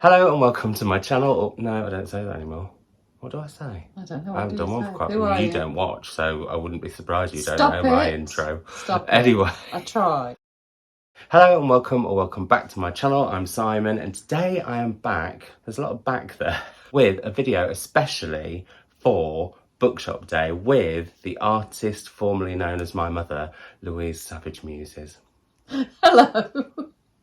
Hello and welcome to my channel. Oh, no, I don't say that anymore. What do I say? I don't know. I haven't done one for quite a while. You don't watch, so I wouldn't be surprised you don't know my intro. Stop anyway. I tried. Hello and welcome back to my channel. I'm Simon and today I am back, there's a lot of back there, with a video especially for Bookshop Day with the artist formerly known as my mother, Louise Savage Muses. Hello.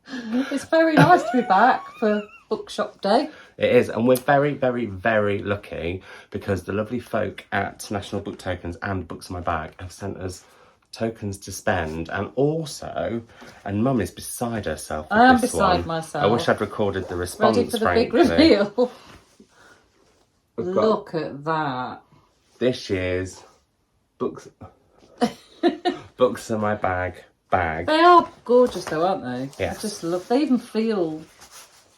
It's very nice to be back for Bookshop Day. It is, and we're very, very, very lucky because the lovely folk at National Book Tokens and Books in My Bag have sent us tokens to spend, and also, and Mum is beside herself with I am this beside one. myself. I wish I'd recorded the response. Ready for the frankly. big reveal. Look at that. This year's Books Books in My Bag. They are gorgeous though, aren't they? Yes. I just love, they even feel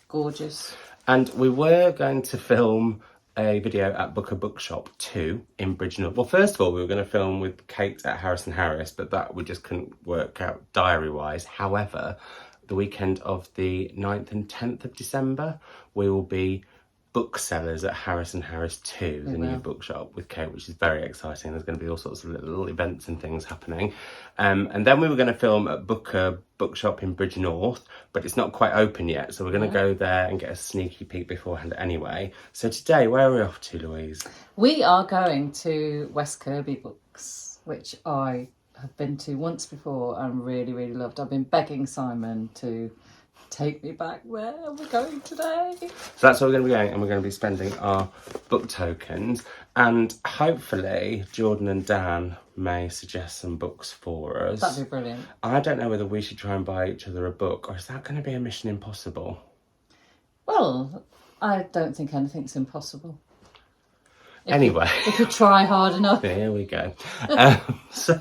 gorgeous. And we were going to film a video at Bookshop 2 in Brigid. Well, first of all, we were going to film with Kate at Harris & Harris, but that we just couldn't work out diary-wise. However, the weekend of the 9th and 10th of December, we will be booksellers at Harris & Harris 2, the new bookshop with Kate, which is very exciting. There's going to be all sorts of little events and things happening. And then we were going to film at Bookshop in Bridge North, but it's not quite open yet. So we're going to go there and get a sneaky peek beforehand anyway. So today, where are we off to, Louise? We are going to West Kirby Books, which I have been to once before and really, really loved. I've been begging Simon to take me back where we're going today. So that's where we're going to be going, and we're going to be spending our book tokens, and hopefully Jordan and Dan may suggest some books for us. That'd be brilliant. I don't know whether we should try and buy each other a book, or is that going to be a mission impossible? Well, I don't think anything's impossible. Anyway. If you try hard enough. There we go. So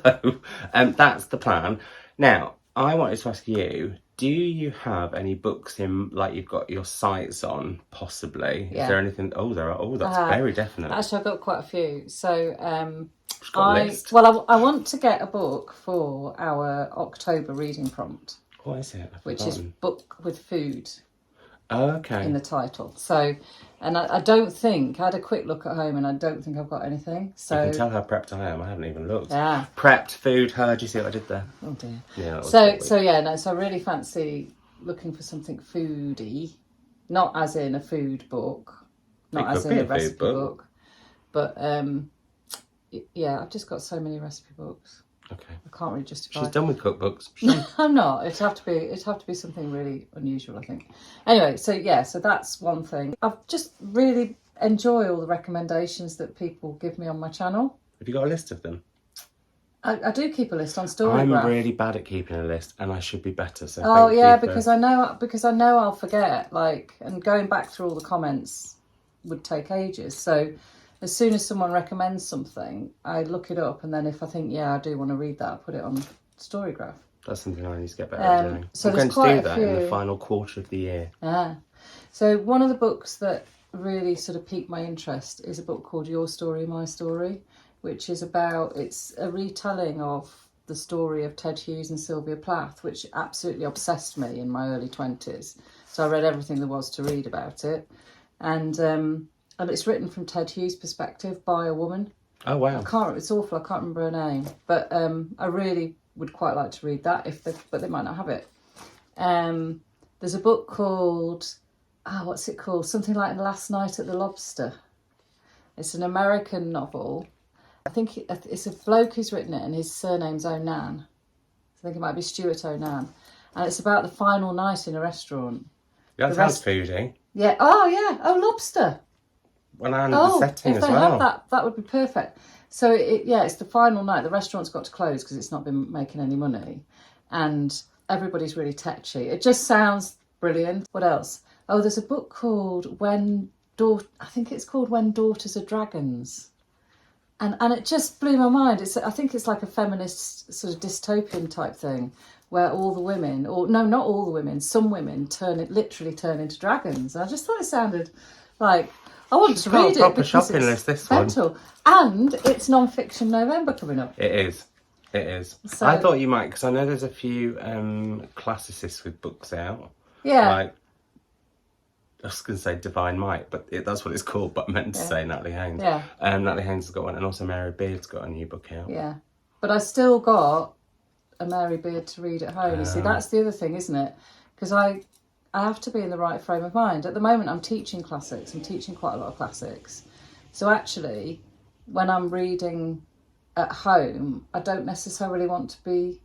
that's the plan. Now, I wanted to ask you, do you have any books in, like you've got your sights on, possibly? Yeah. Is there anything? Oh, there are. Oh, that's very definite. Actually, I've got quite a few. So, got a list. I want to get a book for our October reading prompt. What is it? Which is book with food. Oh, okay. In the title. So, and I don't think, I had a quick look at home and I don't think I've got anything. So you can tell how prepped I am. I haven't even looked. Yeah. Prepped food. How do you see what I did there? Oh dear. Yeah. So I really fancy looking for something foodie, not as in a food book, not as in a recipe book, but yeah, I've just got so many recipe books. Okay. I can't really justify. She's done with cookbooks. No, I'm not. It'd have to be something really unusual, I think. Anyway, so yeah, so that's one thing. I've just really enjoy all the recommendations that people give me on my channel. Have you got a list of them? I do keep a list on Storygraph. I'm really bad at keeping a list, and I should be better. So oh yeah, because I know I'll forget. Like, and going back through all the comments would take ages. So as soon as someone recommends something, I look it up, and then if I think, yeah, I do want to read that, I put it on Storygraph. That's something I need to get better at doing. So I'm going to do that in the final quarter of the year. So one of the books that really sort of piqued my interest is a book called Your Story, My Story, which is it's a retelling of the story of Ted Hughes and Sylvia Plath, which absolutely obsessed me in my early 20s. So I read everything there was to read about it. And it's written from Ted Hughes' perspective by a woman. Oh, wow. It's awful, I can't remember her name. But I really would quite like to read that, but they might not have it. There's a book called, what's it called? Something like Last Night at the Lobster. It's an American novel. I think it's a bloke who's written it and his surname's Onan. I think it might be Stuart Onan. And it's about the final night in a restaurant. That sounds foodie. Yeah. Oh, yeah. Oh, lobster. Well, and the setting as well. If they have that would be perfect. So, it's the final night. The restaurant's got to close because it's not been making any money. And everybody's really tetchy. It just sounds brilliant. What else? Oh, there's a book called I think it's called When Daughters Are Dragons. And it just blew my mind. I think it's like a feminist sort of dystopian type thing where all the women, or no, not all the women, some women literally turn into dragons. And I just thought it sounded like, I want to read it proper shopping list, this mental. One. And it's non-fiction November coming up. It is. So, I thought you might, because I know there's a few classicists with books out. Yeah. Like I was going to say Divine Might, but that's what it's called, but I meant to say Natalie Haynes. Yeah. Natalie Haynes has got one, and also Mary Beard's got a new book out. Yeah. But I still got a Mary Beard to read at home. You see, that's the other thing, isn't it? Because I have to be in the right frame of mind. At the moment, I'm teaching classics. I'm teaching quite a lot of classics. So actually, when I'm reading at home, I don't necessarily want to be...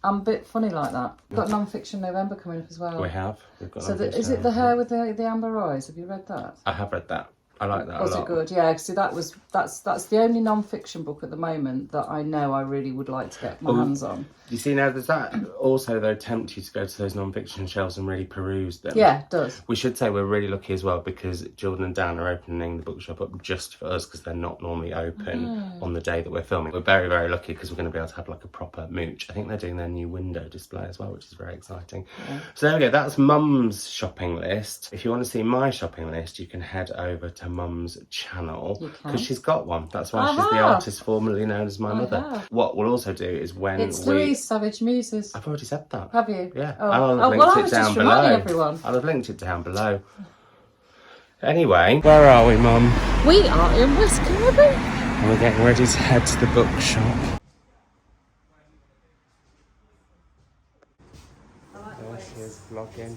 I'm a bit funny like that. We've got Non-Fiction November coming up as well. We have. We've got so is it The Hair with the Amber Eyes? Have you read that? I have read that. I like that Was a lot. it good? Yeah, see, that's the only non-fiction book at the moment that I know I really would like to get my hands on. You see, now does that also though tempt you to go to those non-fiction shelves and really peruse them? Yeah, it does. We should say we're really lucky as well, because Jordan and Dan are opening the bookshop up just for us, because they're not normally open on the day that we're filming. We're very, very lucky because we're going to be able to have like a proper mooch. I think they're doing their new window display as well, which is very exciting. Yeah. So there we go, that's Mum's shopping list. If you want to see my shopping list, you can head over to Mum's channel, because she's got one. That's why she's the artist formerly known as my mother. What we'll also do is when it's Louise Savage Muses. I've already said that. Have you? Yeah. Oh. I'll have linked it down below. Everyone. I'll have linked it down below. Anyway, where are we, Mum? We are in West Kirby. And we're getting ready to head to the bookshop. There she is vlogging.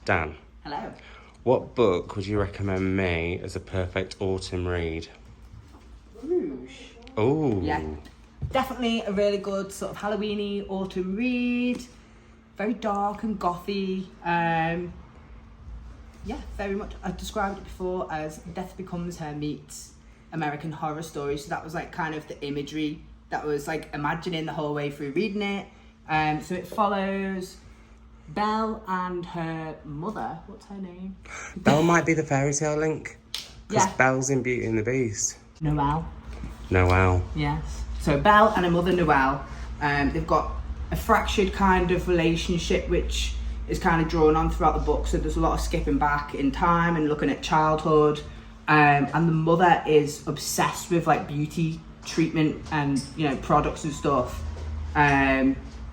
Dan. Hello. What book would you recommend me as a perfect autumn read? Rouge. Oh. Yeah. Definitely a really good sort of Halloweeny autumn read. Very dark and gothy. Yeah, very much. I've described it before as Death Becomes Her meets American Horror Story. So that was like kind of the imagery that was like imagining the whole way through reading it. So it follows Belle and her mother. What's her name? Belle might be the fairy tale link. Because Yeah. Belle's in Beauty and the Beast. Noelle. Noelle. Yes. So Belle and her mother Noelle, they've got a fractured kind of relationship which is kind of drawn on throughout the book. So there's a lot of skipping back in time and looking at childhood. And the mother is obsessed with like beauty treatment and, you know, products and stuff.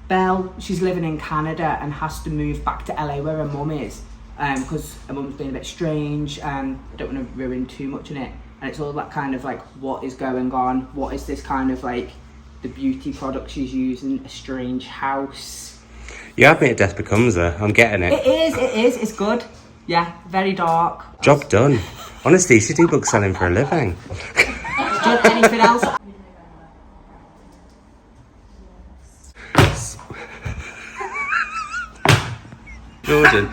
Belle, she's living in Canada and has to move back to LA where her mum is, because her mum's been a bit strange, and I don't want to ruin too much in it. And it's all that kind of like, what is going on? What is this kind of like, the beauty product she's using, a strange house. You have me at Death Becomes Her. I'm getting it. It is, it's good. Yeah, very dark. Job done. Honestly, you should do book selling for a living. Anything else? Jordan,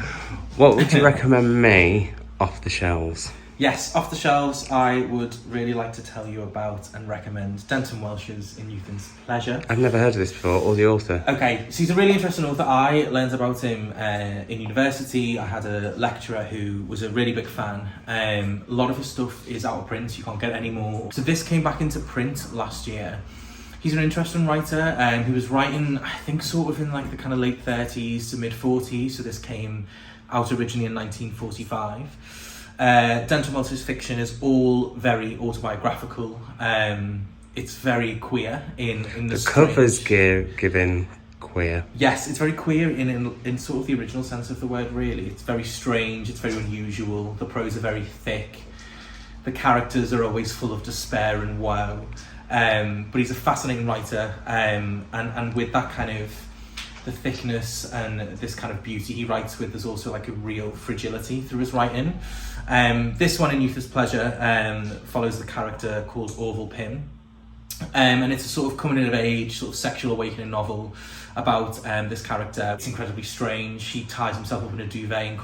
what would you recommend me off the shelves? Yes, off the shelves, I would really like to tell you about and recommend Denton Welch's In Youth and Pleasure. I've never heard of this before, or the author. Okay, so he's a really interesting author. I learned about him in university. I had a lecturer who was a really big fan. A lot of his stuff is out of print, you can't get it anymore. So this came back into print last year. He's an interesting writer. He was writing, I think, sort of in like the kind of late 30s to mid 40s. So this came out originally in 1945. Denton Welch's fiction is all very autobiographical. It's very queer in the covers giving queer. Yes, it's very queer in sort of the original sense of the word, really. It's very strange, it's very unusual. The prose are very thick. The characters are always full of despair and woe. But he's a fascinating writer, and with that kind of the thickness and this kind of beauty he writes with, there's also like a real fragility through his writing. This one, In Youth is Pleasure, follows the character called Orville Pym, and it's a sort of coming of age, sort of sexual awakening novel about this character. It's incredibly strange. He ties himself up in a duvet and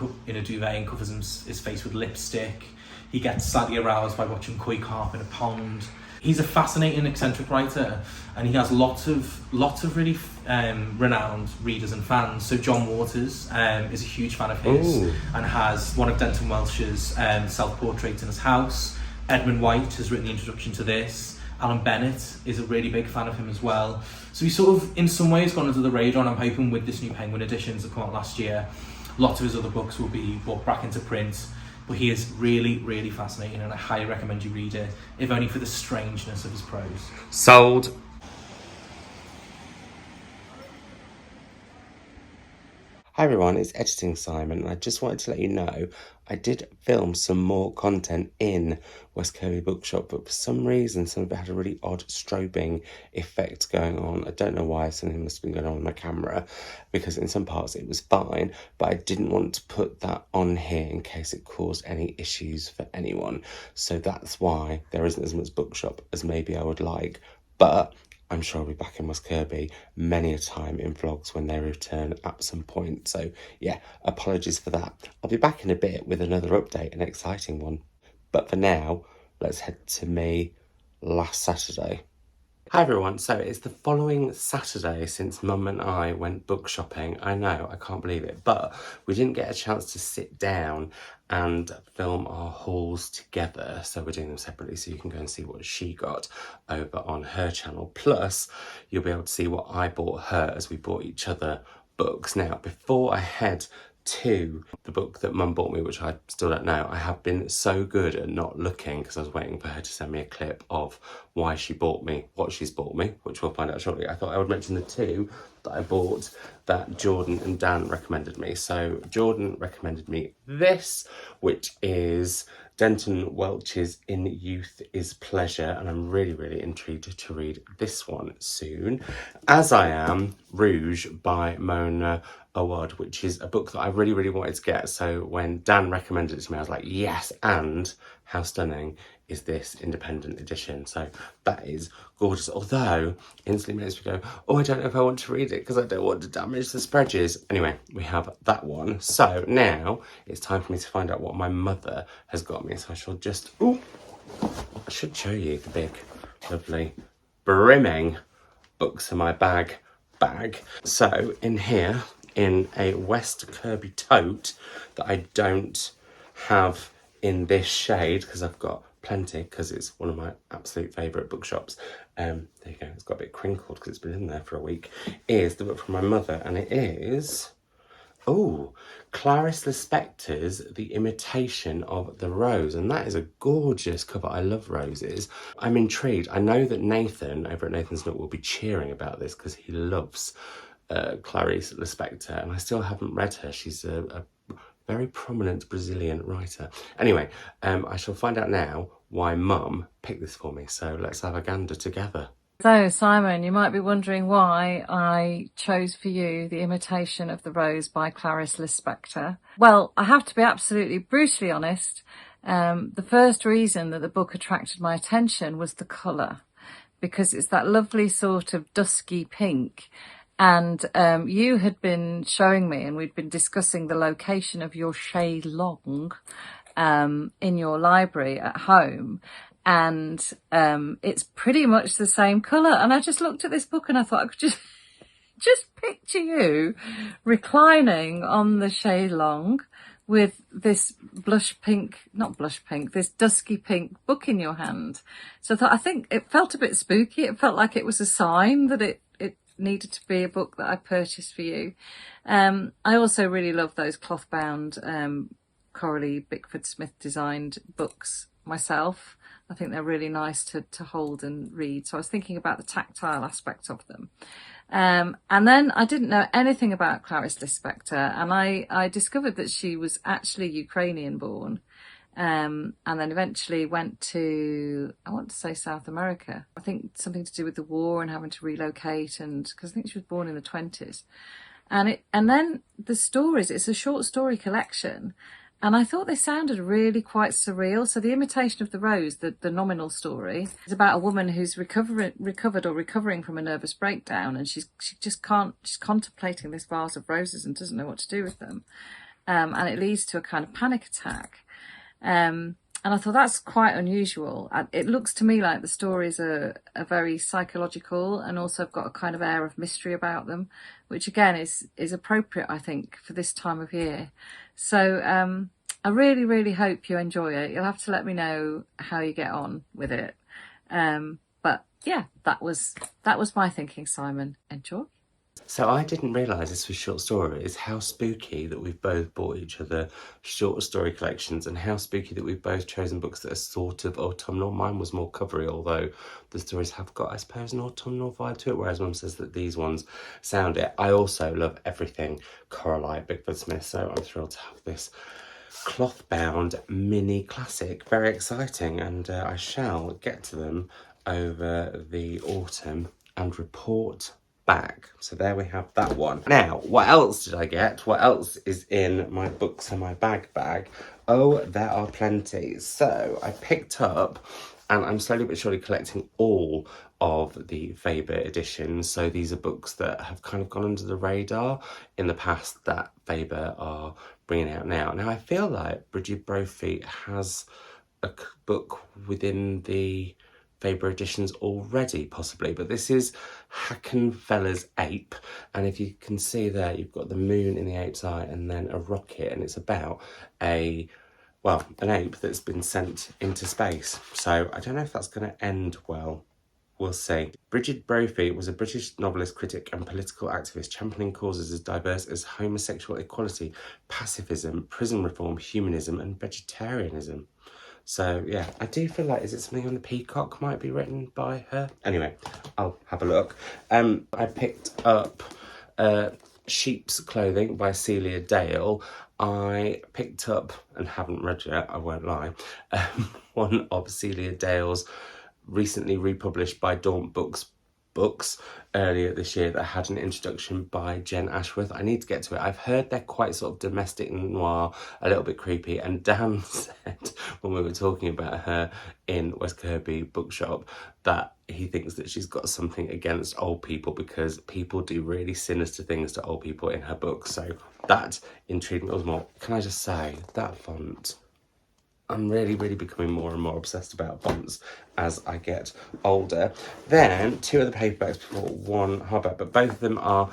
covers his face with lipstick. He gets slightly aroused by watching koi carp in a pond. He's a fascinating, eccentric writer, and he has lots of really renowned readers and fans. So John Waters is a huge fan of his. Ooh. And has one of Denton Welch's self-portraits in his house. Edmund White has written the introduction to this. Alan Bennett is a really big fan of him as well. So he's sort of, in some ways, gone under the radar, and I'm hoping with this new Penguin editions that come out last year, lots of his other books will be brought back into print. But he is really, really fascinating, and I highly recommend you read it, if only for the strangeness of his prose. Sold. Hi everyone, it's Editing Simon, and I just wanted to let you know I did film some more content in West Kirby Bookshop, but for some reason some of it had a really odd strobing effect going on. I don't know why, something must have been going on with my camera, because in some parts it was fine, but I didn't want to put that on here in case it caused any issues for anyone. So that's why there isn't as much Bookshop as maybe I would like, but I'm sure I'll be back in West Kirby many a time in vlogs when they return at some point. So yeah, apologies for that. I'll be back in a bit with another update, an exciting one. But for now, let's head to me last Saturday. Hi everyone, so it's the following Saturday since Mum and I went book shopping. I know, I can't believe it, but we didn't get a chance to sit down and film our hauls together, so we're doing them separately, so you can go and see what she got over on her channel. Plus, you'll be able to see what I bought her as we bought each other books. Now, before I head to the book that Mum bought me, which I still don't know, I have been so good at not looking because I was waiting for her to send me a clip of why she bought me what she's bought me, which we'll find out shortly. I thought I would mention the two that I bought that Jordan and Dan recommended me. So Jordan recommended me this, which is Denton Welch's In Youth is Pleasure, and I'm really intrigued to read this one soon, as I am Rouge by Mona Awad, which is a book that I really wanted to get. So when Dan recommended it to me, I was like, yes, and how stunning is this independent edition? So that is gorgeous, although instantly makes me go, oh, I don't know if I want to read it because I don't want to damage the spreads. Anyway, we have that one. So now it's time for me to find out what my mother has got me. So I shall just, I should show you the big, lovely, brimming books in my bag. So in here, in a West Kirby tote that I don't have in this shade because I've got plenty, because it's one of my absolute favourite bookshops. There you go, it's got a bit crinkled because it's been in there for a week, is the book from my mother, and it is, Clarice Lispector's The Imitation of the Rose, and that is a gorgeous cover. I love roses. I'm intrigued. I know that Nathan over at Nathan's Nook will be cheering about this because he loves Clarice Lispector, and I still haven't read her. She's a very prominent Brazilian writer. Anyway, I shall find out now why Mum picked this for me, so let's have a gander together. So, Simon, you might be wondering why I chose for you The Imitation of the Rose by Clarice Lispector. Well, I have to be absolutely brutally honest. The first reason that the book attracted my attention was the colour, because it's that lovely sort of dusky pink. And you had been showing me, and we'd been discussing the location of your Chez Long in your library at home. And it's pretty much the same colour. And I just looked at this book and I thought I could just picture you reclining on the Chez Long with this this dusky pink book in your hand. So I think it felt a bit spooky. It felt like it was a sign that it needed to be a book that I purchased for you. I also really love those cloth bound Coralie Bickford Smith designed books myself. I think they're really nice to hold and read. So I was thinking about the tactile aspect of them. And then I didn't know anything about Clarice Lispector, and I discovered that she was actually Ukrainian born. And then eventually went to, I want to say South America. I think something to do with the war and having to relocate, and because I think she was born in the 20s. And then the stories, it's a short story collection, and I thought they sounded really quite surreal. So The Imitation of the Rose, the nominal story, is about a woman who's recovering from a nervous breakdown, and she's contemplating this vase of roses and doesn't know what to do with them. And it leads to a kind of panic attack. And I thought that's quite unusual. It looks to me like the stories are very psychological and also have got a kind of air of mystery about them, which again is appropriate, I think, for this time of year. So I really hope you enjoy it. You'll have to let me know how you get on with it. But yeah, that was my thinking, Simon. Enjoy. So I didn't realise this was short stories. How spooky that we've both bought each other short story collections, and how spooky that we've both chosen books that are sort of autumnal. Mine was more covery, although the stories have got, I suppose, an autumnal vibe to it, whereas Mum says that these ones sound it. I also love everything Coralie Bickford Smith, so I'm thrilled to have this cloth-bound mini classic. Very exciting, and I shall get to them over the autumn and report back. So there we have that one. Now, what else did I get? What else is in my books and my bag? Oh, there are plenty. So I picked up, and I'm slowly but surely collecting all of the Faber editions. So these are books that have kind of gone under the radar in the past that Faber are bringing out now. Now I feel like Brigid Brophy has a book within the Faber editions already, possibly, but this is Hackenfellers Ape, and if you can see there, you've got the moon in the ape's eye and then a rocket, and it's about an ape that's been sent into space. So I don't know if that's going to end well. We'll see. Brigid Brophy was a British novelist, critic and political activist championing causes as diverse as homosexual equality, pacifism, prison reform, humanism and vegetarianism. So yeah, I do feel like, is it something on the Peacock might be written by her? Anyway, I'll have a look. I picked up Sheep's Clothing by Celia Dale. I picked up, and haven't read yet, I won't lie, one of Celia Dale's recently republished by Daunt books earlier this year that had an introduction by Jen Ashworth. I need to get to it. I've heard they're quite sort of domestic noir, a little bit creepy, and Dan said when we were talking about her in West Kirby Bookshop that he thinks that she's got something against old people because people do really sinister things to old people in her books. So that intrigued me more. Can I just say, that font, I'm really becoming more and more obsessed about fonts as I get older. Then two other paperbacks before one hardback, but both of them are,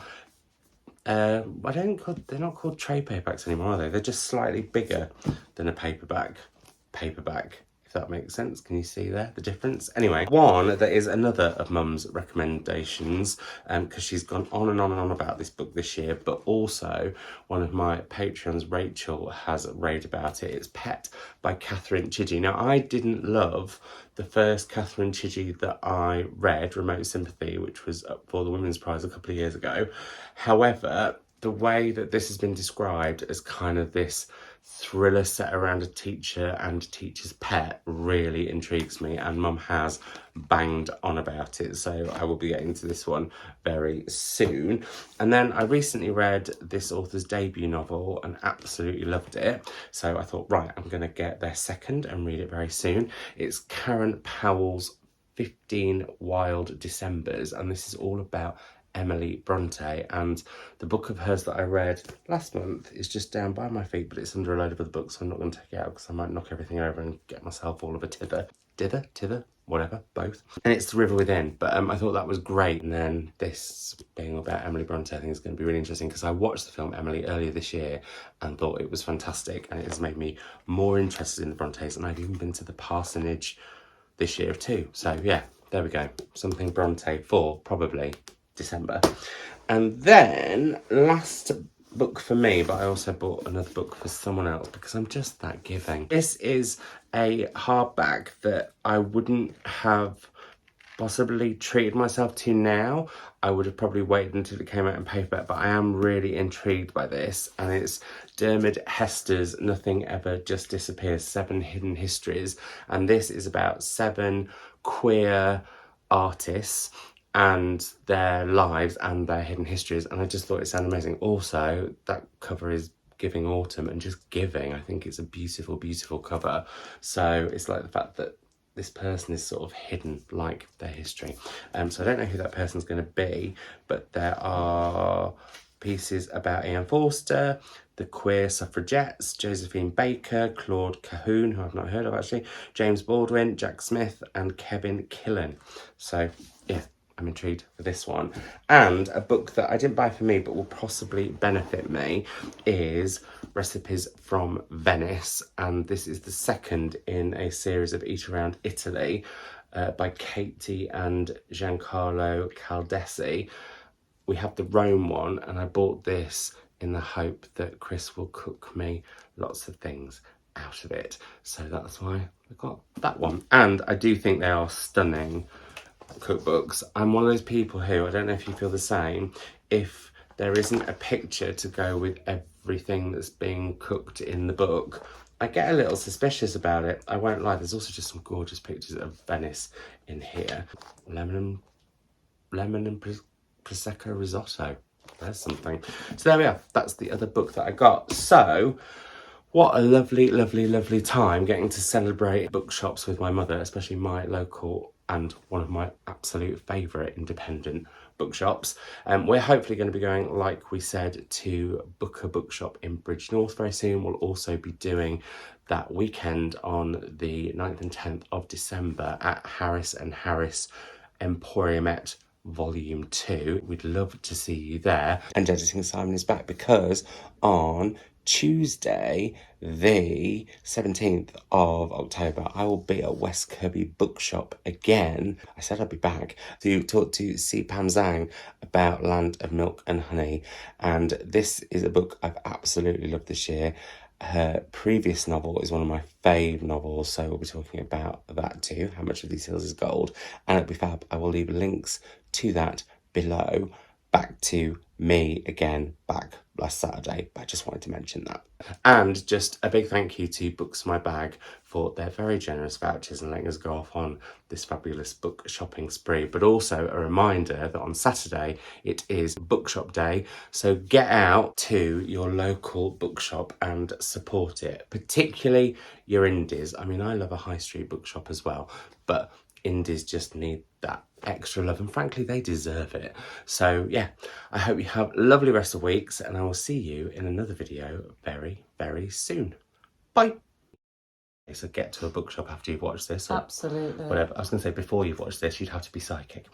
they're not called trade paperbacks anymore, are they? They're just slightly bigger than a paperback, if that makes sense. Can you see there the difference? Anyway, one that is another of Mum's recommendations, because she's gone on and on about this book this year, but also one of my Patreons, Rachel, has raved about it. It's Pet by Catherine Chidgey. Now, I didn't love the first Catherine Chidgey that I read, Remote Sympathy, which was up for the Women's Prize a couple of years ago. However, the way that this has been described as kind of this thriller set around a teacher and a teacher's pet really intrigues me, and Mum has banged on about it, so I will be getting to this one very soon. And then I recently read this author's debut novel and absolutely loved it, so I thought, right, I'm going to get their second and read it very soon. It's Karen Powell's 15 Wild Decembers, and this is all about Emily Bronte, and the book of hers that I read last month is just down by my feet, but it's under a load of other books, so I'm not going to take it out because I might knock everything over and get myself all of a tither, whatever, both. And it's The River Within, but I thought that was great. And then this being about Emily Bronte, I think is going to be really interesting because I watched the film Emily earlier this year and thought it was fantastic, and it has made me more interested in the Brontes, and I've even been to the parsonage this year too. So yeah, there we go, something Bronte for probably December. And then last book for me, but I also bought another book for someone else because I'm just that giving. This is a hardback that I wouldn't have possibly treated myself to now. I would have probably waited until it came out in paperback, but I am really intrigued by this, and it's Diarmuid Hester's Nothing Ever Just Disappears, 7 Hidden Histories, and this is about 7 queer artists and their lives and their hidden histories, and I just thought it sounded amazing. Also, that cover is giving autumn and just giving. I think it's a beautiful cover. So it's like the fact that this person is sort of hidden like their history. So I don't know who that person's going to be, but there are pieces about Ian Forster, the queer suffragettes, Josephine Baker, Claude Cahoon, who I've not heard of actually, James Baldwin, Jack Smith and Kevin Killen. So yeah, I'm intrigued for this one. And a book that I didn't buy for me but will possibly benefit me is Recipes from Venice, and this is the second in a series of Eat Around Italy by Katie and Giancarlo Caldesi. we have the Rome one, and I bought this in the hope that Chris will cook me lots of things out of it. So that's why I got that one. And I do think they are stunning cookbooks. I'm one of those people who, I don't know if you feel the same, if there isn't a picture to go with everything that's being cooked in the book, I get a little suspicious about it. I won't lie, there's also just some gorgeous pictures of Venice in here. Lemon and Prosecco risotto. There's something. So there we are. That's the other book that I got. So what a lovely, lovely, lovely time getting to celebrate bookshops with my mother, especially my local and one of my absolute favourite independent bookshops. We're hopefully going to be going, like we said, to Bookshop in Bridge North very soon. We'll also be doing that weekend on the 9th and 10th of December at Harris and Harris Emporiumette Volume 2. We'd love to see you there. And Editing Simon is back because on Tuesday, the 17th of October, I will be at West Kirby Bookshop again. I said I'd be back to talk to Si Pam Zhang about Land of Milk and Honey. And this is a book I've absolutely loved this year. Her previous novel is one of my fave novels, so we'll be talking about that too, How Much of These Hills is Gold, and it'll be fab. I will leave links to that below. Back to me again, back last Saturday, but I just wanted to mention that. And just a big thank you to Books My Bag for their very generous vouchers and letting us go off on this fabulous book shopping spree. But also a reminder that on Saturday it is Bookshop Day, so get out to your local bookshop and support it, particularly your indies. I mean, I love a high street bookshop as well, but indies just need that extra love, and frankly they deserve it. So yeah, I hope you have lovely rest of weeks, and I will see you in another video very, very soon. Bye. So get to a bookshop after you've watched this, or Absolutely. whatever. I was going to say before you've watched this, you'd have to be psychic.